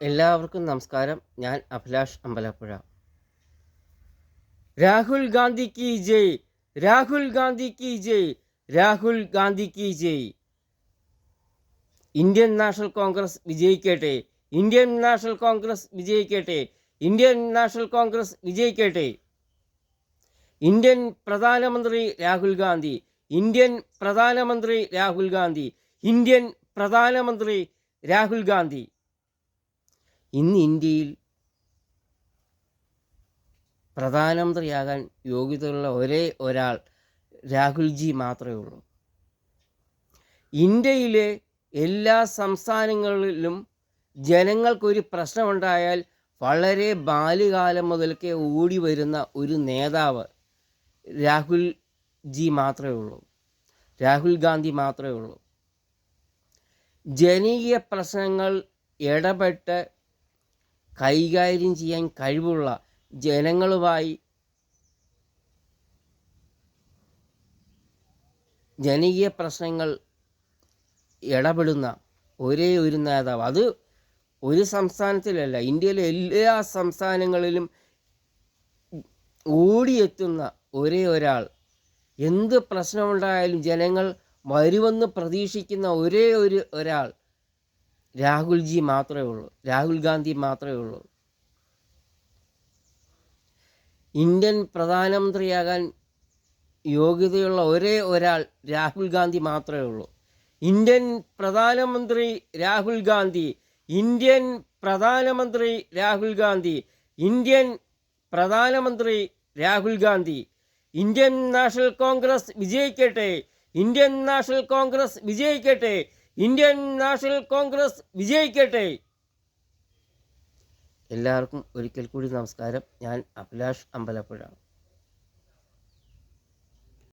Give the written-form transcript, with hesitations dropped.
എല്ലാവർക്കും നമസ്കാരം. ഞാൻ അഭിലാഷ് അമ്പലപ്പുഴ. രാഹുൽ ഗാന്ധി കി ജയ്, രാഹുൽ ഗാന്ധി കി ജയ്, രാഹുൽ ഗാന്ധി കി ജയ്. ഇന്ത്യൻ നാഷണൽ കോൺഗ്രസ് വിജയിക്കട്ടെ, ഇന്ത്യൻ നാഷണൽ കോൺഗ്രസ് വിജയിക്കട്ടെ, ഇന്ത്യൻ നാഷണൽ കോൺഗ്രസ് വിജയിക്കട്ടെ. ഇന്ത്യൻ പ്രധാനമന്ത്രി രാഹുൽ ഗാന്ധി, ഇന്ത്യൻ പ്രധാനമന്ത്രി രാഹുൽ ഗാന്ധി, ഇന്ത്യൻ പ്രധാനമന്ത്രി രാഹുൽ ഗാന്ധി. ഇന്ന് ഇന്ത്യയിൽ പ്രധാനമന്ത്രിയാകാൻ യോഗ്യതയുള്ള ഒരേ ഒരാൾ രാഹുൽജി മാത്രമേ ഉള്ളൂ. ഇന്ത്യയിലെ എല്ലാ സംസ്ഥാനങ്ങളിലും ജനങ്ങൾക്കൊരു പ്രശ്നമുണ്ടായാൽ വളരെ ബാല്യകാലം മുതൽക്കേ ഓടി വരുന്ന ഒരു നേതാവ് രാഹുൽജി മാത്രമേ ഉള്ളൂ, രാഹുൽ ഗാന്ധി മാത്രമേ ഉള്ളൂ. ജനകീയ പ്രശ്നങ്ങൾ ഇടപെട്ട് കൈകാര്യം ചെയ്യാൻ കഴിവുള്ള, ജനങ്ങളുമായി ജനകീയ പ്രശ്നങ്ങൾ ഇടപെടുന്ന ഒരേ ഒരു നേതാവ്. അത് ഒരു സംസ്ഥാനത്തിലല്ല, ഇന്ത്യയിലെ എല്ലാ സംസ്ഥാനങ്ങളിലും ഓടിയെത്തുന്ന ഒരേ ഒരാൾ. എന്ത് പ്രശ്നമുണ്ടായാലും ജനങ്ങൾ വരുമെന്ന് പ്രതീക്ഷിക്കുന്ന ഒരേ ഒരാൾ രാഹുൽജി മാത്രമേ ഉള്ളൂ, രാഹുൽ ഗാന്ധി മാത്രമേ ഉള്ളൂ. ഇന്ത്യൻ പ്രധാനമന്ത്രിയാകാൻ യോഗ്യതയുള്ള ഒരേ ഒരാൾ രാഹുൽ ഗാന്ധി മാത്രമേ ഉള്ളൂ. ഇന്ത്യൻ പ്രധാനമന്ത്രി രാഹുൽ ഗാന്ധി, ഇന്ത്യൻ പ്രധാനമന്ത്രി രാഹുൽ ഗാന്ധി, ഇന്ത്യൻ പ്രധാനമന്ത്രി Rahul Gandhi. Indian National Congress വിജയിക്കട്ടെ, ഇന്ത്യൻ നാഷണൽ കോൺഗ്രസ് വിജയിക്കട്ടെ, ഇന്ത്യൻ നാഷണൽ കോൺഗ്രസ് വിജയിക്കട്ടെ. എല്ലാവർക്കും ഒരിക്കൽ കൂടി നമസ്കാരം. ഞാൻ അഭിലാഷ് അമ്പലപ്പുഴ.